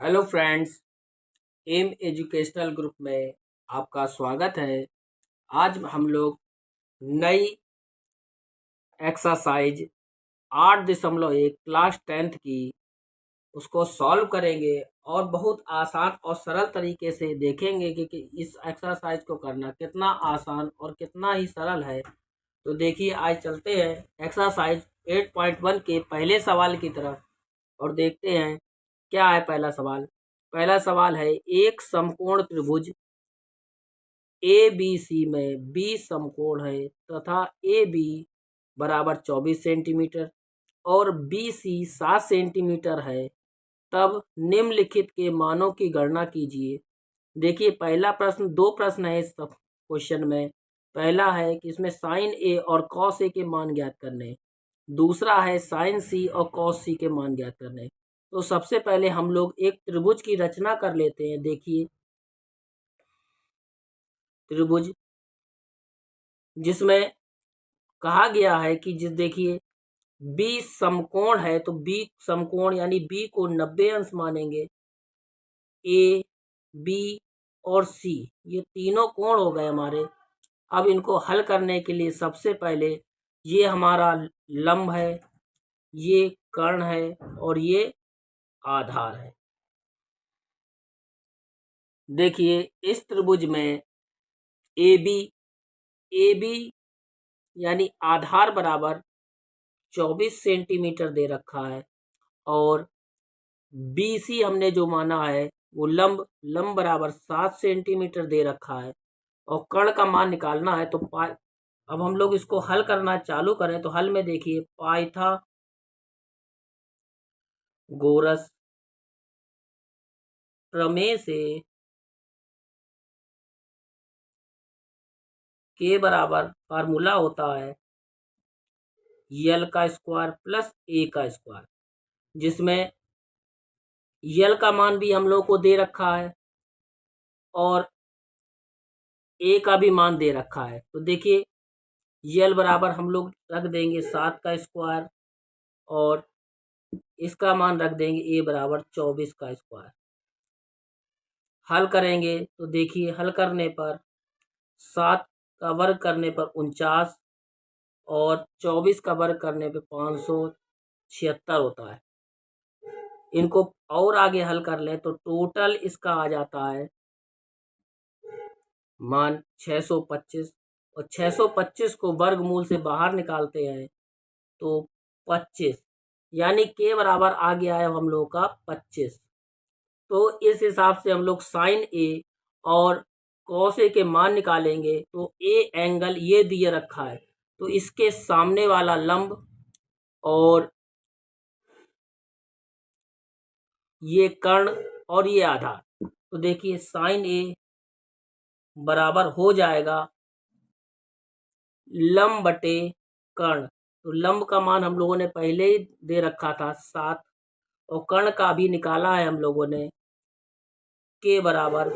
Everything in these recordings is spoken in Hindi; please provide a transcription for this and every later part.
Hello friends, M educational group में आपका स्वागत है। आज हम लोग नई एक्सरसाइज 8.1 क्लास 10th की उसको सॉल्व करेंगे और बहुत आसान और सरल तरीके से देखेंगे कि इस एक्सरसाइज को करना कितना आसान और कितना ही सरल है। तो देखिए, आज चलते हैं एक्सरसाइज 8.1 के पहले सवाल की तरफ और देखते हैं क्या है पहला सवाल। पहला सवाल है, एक समकोण त्रिभुज ए बी सी में बी समकोण है तथा ए बी बराबर 24 सेंटीमीटर और बी सी 7 सेंटीमीटर है, तब निम्नलिखित के मानों की गणना कीजिए। देखिए, पहला प्रश्न, दो प्रश्न है इस क्वेश्चन में। पहला है कि इसमें साइन ए और कॉस ए के मान ज्ञात करने, दूसरा है साइन सी और कॉस सी के मान ज्ञात करने। तो सबसे पहले हम लोग एक त्रिभुज की रचना कर लेते हैं। देखिए, त्रिभुज जिसमें कहा गया है कि जिस देखिए बी समकोण है, तो बी समकोण यानी बी को 90 अंश मानेंगे। ए, बी और सी ये तीनों कोण हो गए हमारे। अब इनको हल करने के लिए सबसे पहले ये हमारा लंब है, ये कर्ण है और ये आधार है। देखिए, इस त्रिभुज में ए बी यानी आधार बराबर 24 सेंटीमीटर दे रखा है और बी सी हमने जो माना है वो लंब बराबर 7 सेंटीमीटर दे रखा है और कर्ण का मान निकालना है। तो अब हम लोग इसको हल करना चालू करें तो हल में देखिए, पाइथागोरस प्रमेय से के बराबर फार्मूला होता है यल का स्क्वायर प्लस ए का स्क्वायर, जिसमें यल का मान भी हम लोग को दे रखा है और ए का भी मान दे रखा है। तो देखिए, यल बराबर हम लोग रख देंगे 7 का स्क्वायर और इसका मान रख देंगे ए बराबर 24 का स्क्वायर। हल करेंगे तो देखिए, हल करने पर 7 का वर्ग करने पर 49 और 24 का वर्ग करने पे 576 होता है। इनको और आगे हल कर लें तो टोटल इसका आ जाता है मान 625 और 625 को वर्गमूल से बाहर निकालते हैं तो 25 यानी के बराबर आ गया है हम लोगों का 25। तो इस हिसाब से हम लोग साइन ए और कॉस ए के मान निकालेंगे तो ए एंगल ये दिए रखा है, तो इसके सामने वाला लंब और ये कर्ण और ये आधार। तो देखिए, साइन ए बराबर हो जाएगा लंब बटे कर्ण। तो लंब का मान हम लोगों ने पहले ही दे रखा था 7 और कर्ण का भी निकाला है हम लोगों ने के बराबर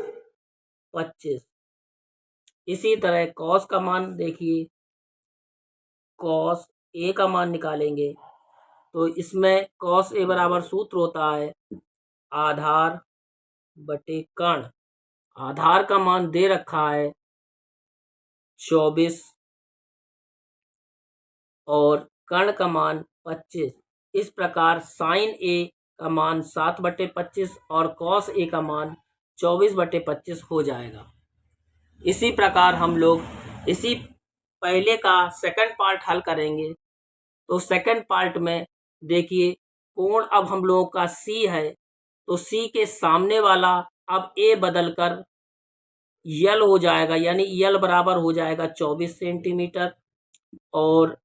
25। इसी तरह कॉस का मान देखिए, कॉस ए का मान निकालेंगे तो इसमें कॉस ए बराबर सूत्र होता है आधार बटे कर्ण। आधार का मान दे रखा है 24 और कर्ण का मान 25। इस प्रकार साइन ए का मान 7/25 और कॉस ए का मान 24/25 हो जाएगा। इसी प्रकार हम लोग इसी पहले का सेकंड पार्ट हल करेंगे। तो सेकंड पार्ट में देखिए, कोण अब हम लोगों का सी है, तो सी के सामने वाला अब ए बदलकर यल हो जाएगा, यानी यल बराबर हो जाएगा 24 सेंटीमीटर और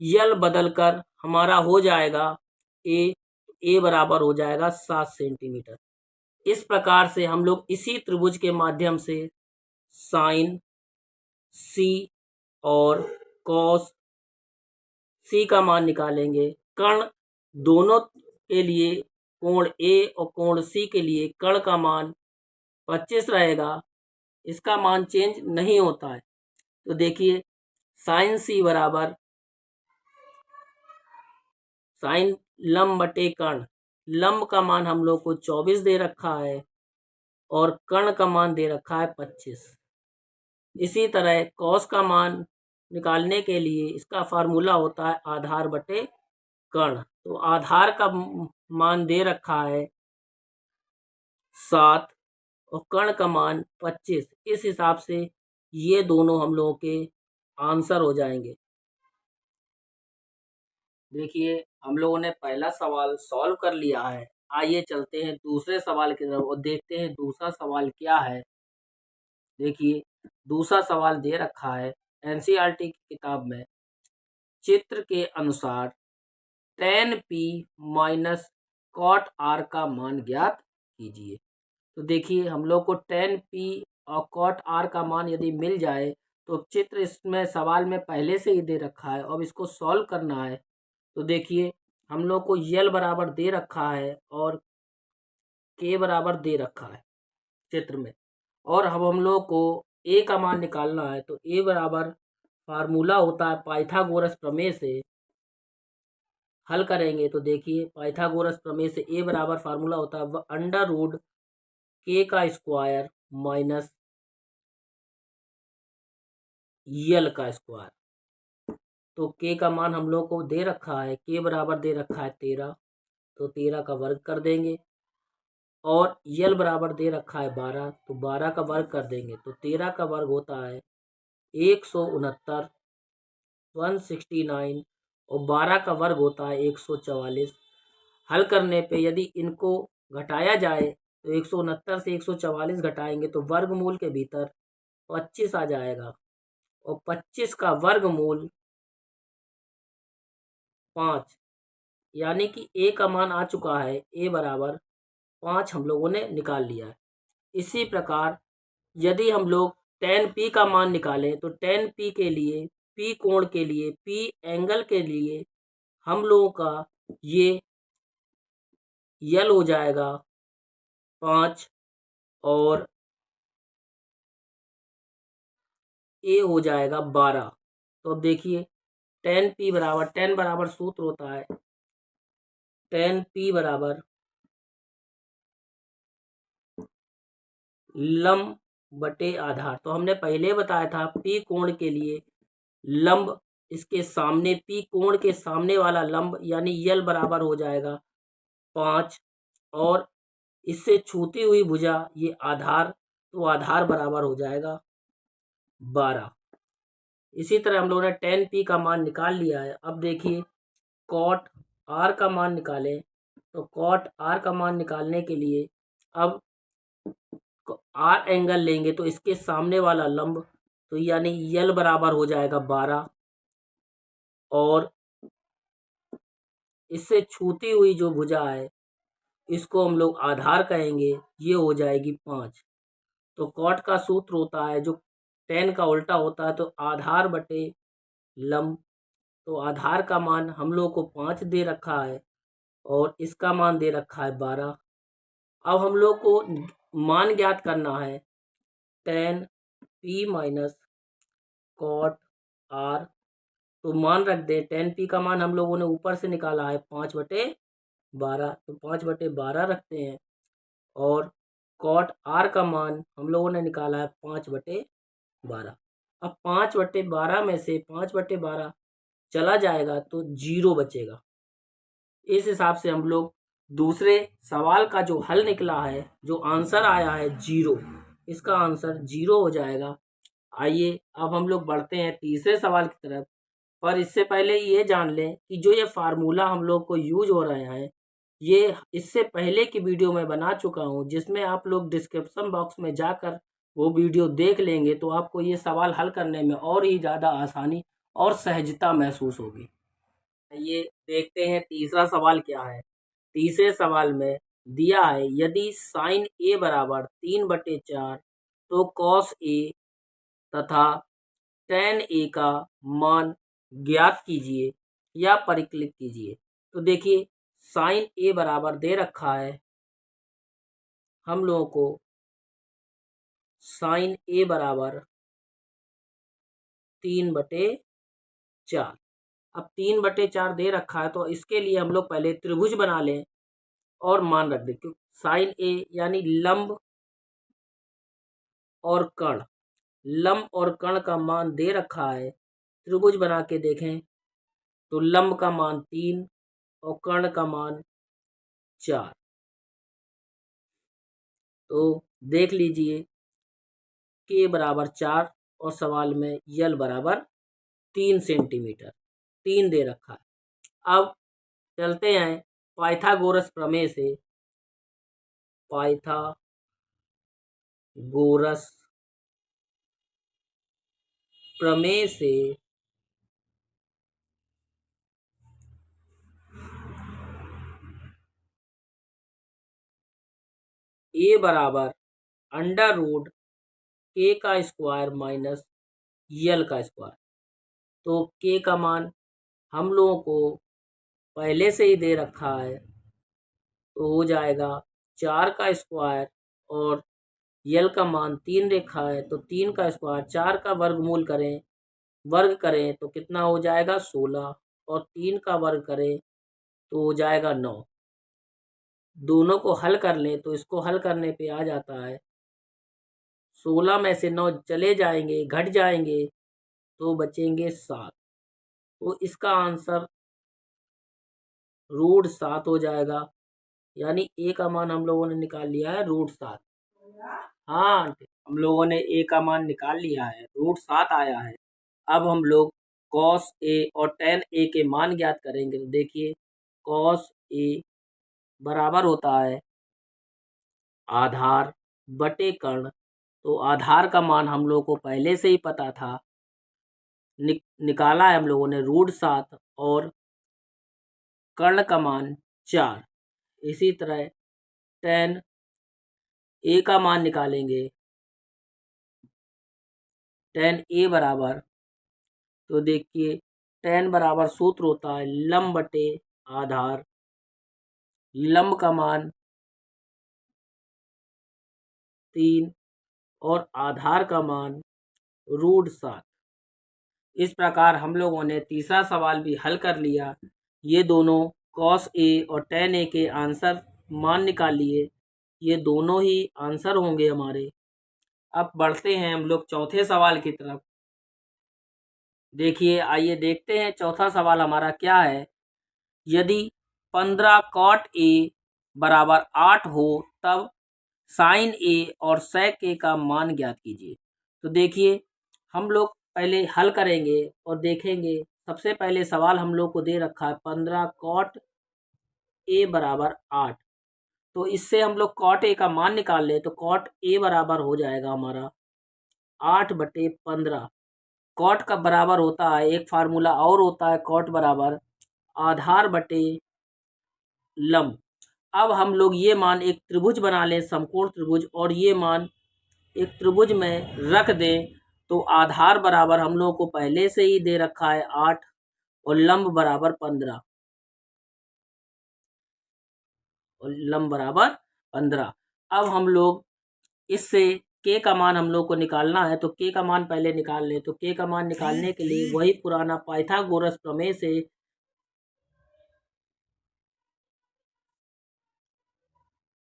यल बदलकर हमारा हो जाएगा ए बराबर हो जाएगा 7 सेंटीमीटर। इस प्रकार से हम लोग इसी त्रिभुज के माध्यम से साइन सी और कॉस सी का मान निकालेंगे। कर्ण दोनों के लिए, कोण ए और कोण सी के लिए कर्ण का मान 25 रहेगा, इसका मान चेंज नहीं होता है। तो देखिए, साइन सी बराबर साइन लंब बटे कर्ण, लंब का मान हम लोग को 24 दे रखा है और कर्ण का मान दे रखा है 25। इसी तरह कॉस का मान निकालने के लिए इसका फार्मूला होता है आधार बटे कर्ण। तो आधार का मान दे रखा है 7 और कर्ण का मान 25। इस हिसाब से ये दोनों हम लोगों के आंसर हो जाएंगे। देखिए हम लोगों ने पहला सवाल सॉल्व कर लिया है। आइए चलते हैं दूसरे सवाल की तरफ और देखते हैं दूसरा सवाल क्या है। देखिए दूसरा सवाल दे रखा है एनसीईआरटी की किताब में, चित्र के अनुसार tan p minus cot r का मान ज्ञात कीजिए। तो देखिए हम लोग को tan p और कॉट r का मान यदि मिल जाए तो चित्र इसमें सवाल में पहले से ही दे रखा है, अब इसको सॉल्व करना है। तो देखिए हम लोग को यल बराबर दे रखा है और के बराबर दे रखा है चित्र में, और अब हम लोग को ए का मान निकालना है। तो ए बराबर फार्मूला होता है पाइथागोरस प्रमेय से हल करेंगे। तो देखिए पाइथागोरस प्रमेय से ए बराबर फार्मूला होता है अंडर रूट के का स्क्वायर माइनस यल का स्क्वायर। तो के का मान हम लोग को दे रखा है, के बराबर दे रखा है 13, तो 13 का वर्ग कर देंगे, और यल बराबर दे रखा है 12, तो 12 का वर्ग कर देंगे। तो 13 का वर्ग होता है 169, 169, और 12 का वर्ग होता है 144। हल करने पे यदि इनको घटाया जाए तो 169 से 144 घटाएंगे तो वर्गमूल के भीतर 25 आ जाएगा, और 25 का वर्गमूल 5, यानी कि ए का मान आ चुका है, ए बराबर 5 हम लोगों ने निकाल लिया है। इसी प्रकार यदि हम लोग tan p का मान निकालें तो tan p के लिए, p कोण के लिए, p एंगल के लिए हम लोगों का ये यल हो जाएगा 5 और ए हो जाएगा 12। तो अब देखिए tan p बराबर, tan बराबर सूत्र होता है tan p बराबर लंब बटे आधार। तो हमने पहले बताया था पी कोण के लिए लंब, इसके सामने पी कोण के सामने वाला लंब यानी यल बराबर हो जाएगा 5, और इससे छूती हुई भुजा ये आधार, तो आधार बराबर हो जाएगा 12। इसी तरह हम लोगों ने tan p का मान निकाल लिया है। अब देखिए cot r का मान निकालें। तो cot r का मान निकालने के लिए अब आर एंगल लेंगे तो इसके सामने वाला लंब, तो यानी यल बराबर हो जाएगा 12, और इससे छूती हुई जो भुजा है इसको हम लोग आधार कहेंगे, ये हो जाएगी 5। तो कॉट का सूत्र होता है जो tan का उल्टा होता है, तो आधार बटे लंब। तो आधार का मान हम लोग को 5 दे रखा है और इसका मान दे रखा है 12। अब हम लोग को मान ज्ञात करना है tan p minus cot r। तो मान रख दे, tan p का मान हम लोगों ने ऊपर से निकाला है 5/12, तो 5/12 रखते हैं, और कॉट r का मान हम लोगों ने निकाला है 5/12। अब 5/12 में से 5/12 चला जाएगा तो 0 बचेगा। इस हिसाब से हम लोग दूसरे सवाल का जो हल निकला है, जो आंसर आया है 0, इसका आंसर 0 हो जाएगा। आइए अब हम लोग बढ़ते हैं तीसरे सवाल की तरफ, पर इससे पहले ये जान लें कि जो ये फार्मूला हम लोग को यूज हो रहे हैं, ये इससे पहले की वीडियो में बना चुका हूँ, जिसमें आप लोग डिस्क्रिप्शन बॉक्स में जाकर वो वीडियो देख लेंगे तो आपको ये सवाल हल करने में और ही ज़्यादा आसानी और सहजता महसूस होगी। ये देखते हैं तीसरा सवाल क्या है। तीसरे सवाल में दिया है यदि साइन ए बराबर 3/4 तो कॉस ए तथा tan ए का मान ज्ञात कीजिए या परिकलित कीजिए। तो देखिए साइन ए बराबर दे रखा है हम लोगों को, साइन ए बराबर 3/4। अब 3/4 दे रखा है तो इसके लिए हम लोग पहले त्रिभुज बना लें। और मान रख दे, क्योंकि साइन ए यानी लंब और कर्ण, लंब और कर्ण का मान दे रखा है। त्रिभुज बना के देखें तो लंब का मान 3 और कर्ण का मान 4। तो देख लीजिए के बराबर 4 और सवाल में यल बराबर 3 सेंटीमीटर 3 दे रखा है। अब चलते हैं पाइथागोरस प्रमेय से। पाइथागोरस प्रमेय से ए बराबर अंडर रूट के का स्क्वायर माइनस यल का स्क्वायर। तो के का मान हम लोगों को पहले से ही दे रखा है, तो हो जाएगा 4 का स्क्वायर और यल का मान 3 रखा है, तो 3 का स्क्वायर 4 का वर्गमूल करें, वर्ग करें तो कितना हो जाएगा 16 और 3 का वर्ग करें तो हो जाएगा 9। दोनों को हल कर लें तो इसको हल करने पे आ जाता है 16 में से 9 चले जाएंगे, घट जाएंगे तो बचेंगे 7। तो इसका आंसर √7 हो जाएगा, यानी ए का मान हम लोगों ने निकाल लिया है √7। हाँ, हम लोगों ने ए का मान निकाल लिया है, √7 आया है। अब हम लोग कॉस ए और टेन ए के मान ज्ञात करेंगे। तो देखिए कॉस ए बराबर होता है आधार बटे कर्ण। तो आधार का मान हम लोग को पहले से ही पता था, निकाला है हम लोगों ने √7 और कर्ण का मान 4। इसी तरह टेन ए का मान निकालेंगे। टेन ए बराबर, तो देखिए टेन बराबर सूत्र होता है लंब बटे आधार, लंब का मान 3 और आधार का मान √7। इस प्रकार हम लोगों ने तीसरा सवाल भी हल कर लिया। ये दोनों कॉस ए और टेन ए के आंसर मान निकाल लिए, ये दोनों ही आंसर होंगे हमारे। अब बढ़ते हैं हम लोग चौथे सवाल की तरफ। देखिए आइए देखते हैं चौथा सवाल हमारा क्या है। यदि 15 कॉट ए बराबर 8 हो तब साइन ए और सेक ए का मान ज्ञात कीजिए। तो देखिए हम लोग पहले हल करेंगे और देखेंगे। सबसे पहले सवाल हम लोग को दे रखा है 15 कॉट ए बराबर 8। तो इससे हम लोग कॉट ए का मान निकाल ले तो कॉट ए बराबर हो जाएगा हमारा 8/15। कॉट का बराबर होता है, एक फार्मूला और होता है कॉट बराबर आधार बटे लंब। अब हम लोग ये मान एक त्रिभुज बना लें, समकोण त्रिभुज, और ये मान एक त्रिभुज में रख दें तो आधार बराबर हम लोगों को पहले से ही दे रखा है 8 और लंब बराबर 15 और लंब बराबर 15। अब हम लोग इससे के का मान हम लोग को निकालना है, तो के का मान पहले निकाल लें। तो के का मान निकालने के लिए वही पुराना पाइथागोरस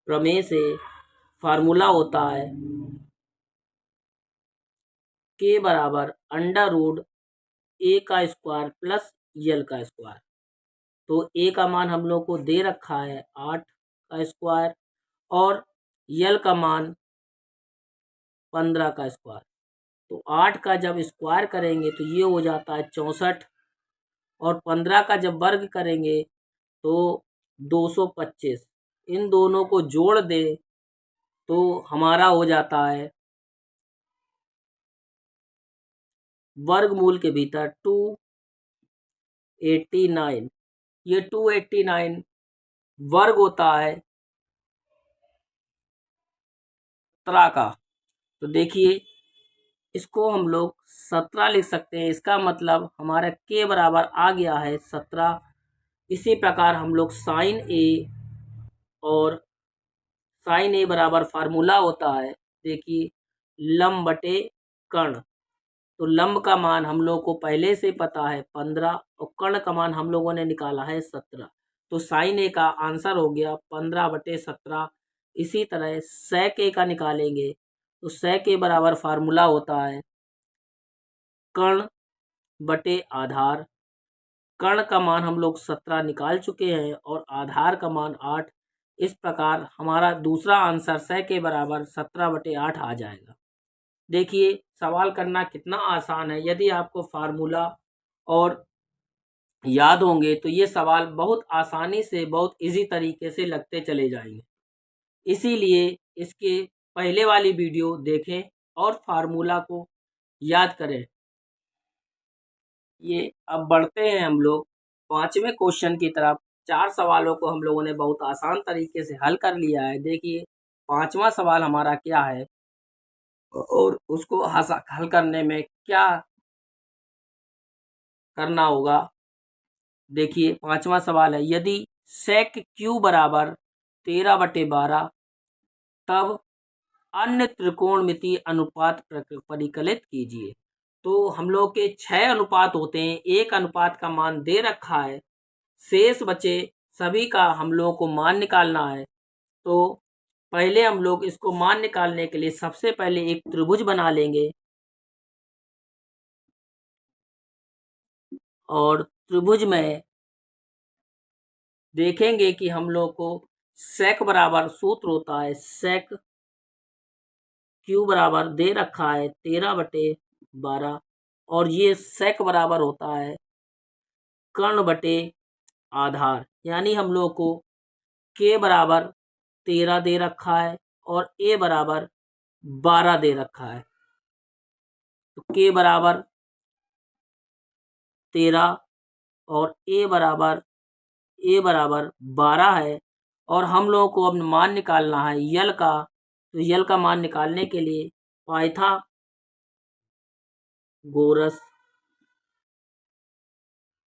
प्रमेय से फार्मूला होता है के बराबर अंडर रूट ए का स्क्वायर प्लस यल का स्क्वायर। तो ए का मान हम लोग को दे रखा है 8 का स्क्वायर और यल का मान 15 का स्क्वायर। तो 8 का जब स्क्वायर करेंगे तो ये हो जाता है 64 और 15 का जब वर्ग करेंगे तो 225। इन दोनों को जोड़ दे तो हमारा हो जाता है वर्गमूल के भीतर 289। ये 289 वर्ग होता है 17 का। तो देखिए इसको हम लोग 17 लिख सकते हैं। इसका मतलब हमारा के बराबर आ गया है 17। इसी प्रकार हम लोग साइन ए और साइन ए बराबर फार्मूला होता है, देखिए लंब बटे कर्ण। तो लंब का मान हम लोग को पहले से पता है 15 और कर्ण का मान हम लोगों ने निकाला है 17। तो साइन ए का आंसर हो गया 15/17। इसी तरह सेक ए का निकालेंगे तो सेक ए बराबर फार्मूला होता है कर्ण बटे आधार। कर्ण का मान हम लोग 17 निकाल चुके हैं और आधार का मान 8। इस प्रकार हमारा दूसरा आंसर सेक के बराबर 17/8 आ जाएगा। देखिए सवाल करना कितना आसान है। यदि आपको फार्मूला और याद होंगे तो ये सवाल बहुत आसानी से बहुत इजी तरीके से लगते चले जाएंगे। इसीलिए इसके पहले वाली वीडियो देखें और फार्मूला को याद करें। ये अब बढ़ते हैं हम लोग पांचवें क्वेश्चन की तरफ। 4 सवालों को हम लोगों ने बहुत आसान तरीके से हल कर लिया है। देखिए पांचवा सवाल हमारा क्या है और उसको हल करने में क्या करना होगा। देखिए पांचवा सवाल है, यदि सेक क्यू बराबर 13/12 तब अन्य त्रिकोणमितीय अनुपात परिकलित कीजिए। तो हम लोग के 6 अनुपात होते हैं, एक अनुपात का मान दे रखा है, शेष बचे सभी का हम लोगों को मान निकालना है। तो पहले हम लोग इसको मान निकालने के लिए सबसे पहले एक त्रिभुज बना लेंगे और त्रिभुज में देखेंगे कि हम लोग को सेक बराबर सूत्र होता है सेक क्यू बराबर दे रखा है 13/12 और ये सेक बराबर होता है कर्ण बटे आधार। यानी हम लोग को के बराबर 13 दे रखा है और ए बराबर 12 दे रखा है। तो के बराबर 13 और ए बराबर 12 है और हम लोगों को अब मान निकालना है यल का। तो यल का मान निकालने के लिए पाइथागोरस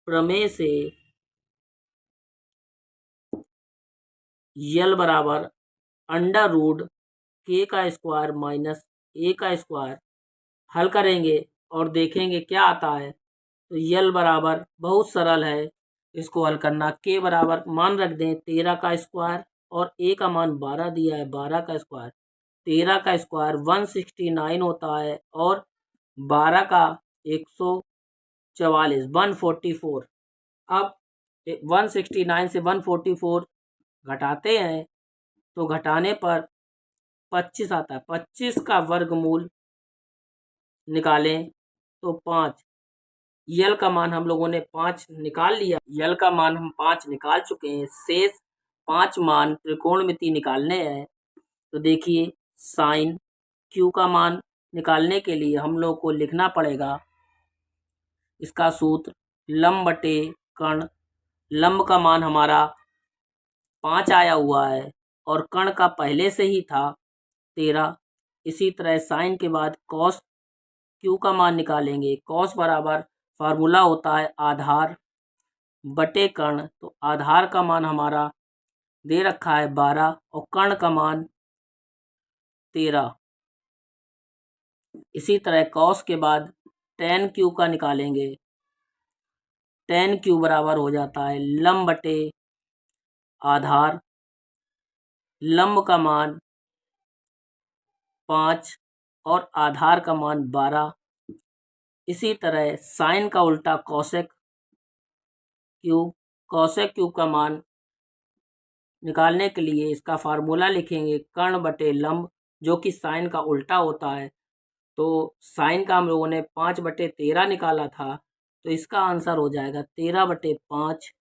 प्रमेय से यल बराबर √k² माइनस a² हल करेंगे और देखेंगे क्या आता है। तो यल बराबर बहुत सरल है इसको हल करना। के बराबर मान रख दें 13² और ए का मान 12 दिया है, 12² 13² 169 होता है और 12 का 144 144। अब 169 से 144 घटाते हैं तो घटाने पर 25 आता है। 25 का वर्गमूल निकालें तो 5। यल का मान हम लोगों ने 5 निकाल लिया। यल का मान हम 5 निकाल चुके हैं। शेष 5 मान त्रिकोणमिति निकालने हैं। तो देखिए साइन क्यू का मान निकालने के लिए हम लोग को लिखना पड़ेगा इसका सूत्र लंब बटे कर्ण। लंब का मान हमारा 5 आया हुआ है और कर्ण का पहले से ही था 13। इसी तरह साइन के बाद कॉस क्यू का मान निकालेंगे। कॉस बराबर फार्मूला होता है आधार बटे कर्ण। तो आधार का मान हमारा दे रखा है 12 और कर्ण का मान 13। इसी तरह कॉस के बाद tan क्यू का निकालेंगे। tan क्यू बराबर हो जाता है लंब बटे आधार। लंब का मान 5 और आधार का मान 12। इसी तरह साइन का उल्टा कॉसेक क्यू का मान निकालने के लिए इसका फार्मूला लिखेंगे कर्ण बटे लंब, जो कि साइन का उल्टा होता है। तो साइन का हम लोगों ने 5/13 निकाला था, तो इसका आंसर हो जाएगा 13/5।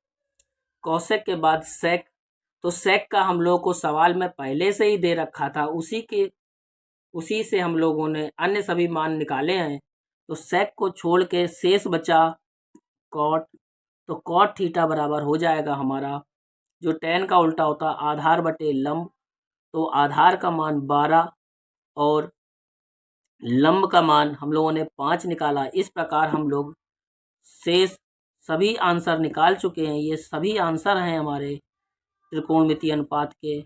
कॉसेक के बाद सेक, तो सेक का हम लोग को सवाल में पहले से ही दे रखा था, उसी से हम लोगों ने अन्य सभी मान निकाले हैं। तो सेक को छोड़ के शेष बचा कॉट। तो कॉट थीटा बराबर हो जाएगा हमारा, जो tan का उल्टा होता है आधार बटे लंब। तो आधार का मान 12 और लंब का मान हम लोगों ने 5 निकाला। इस प्रकार हम लोग शेष सभी आंसर निकाल चुके हैं। ये सभी आंसर हैं हमारे त्रिकोणमितीय अनुपात के।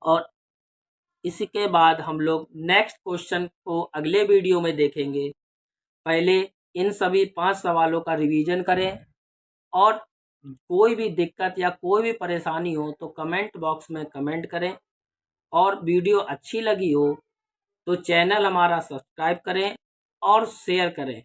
और इसके बाद हम लोग नेक्स्ट क्वेश्चन को अगले वीडियो में देखेंगे। पहले इन सभी 5 सवालों का रिवीजन करें और कोई भी दिक्कत या कोई भी परेशानी हो तो कमेंट बॉक्स में कमेंट करें, और वीडियो अच्छी लगी हो तो चैनल हमारा सब्सक्राइब करें और शेयर करें।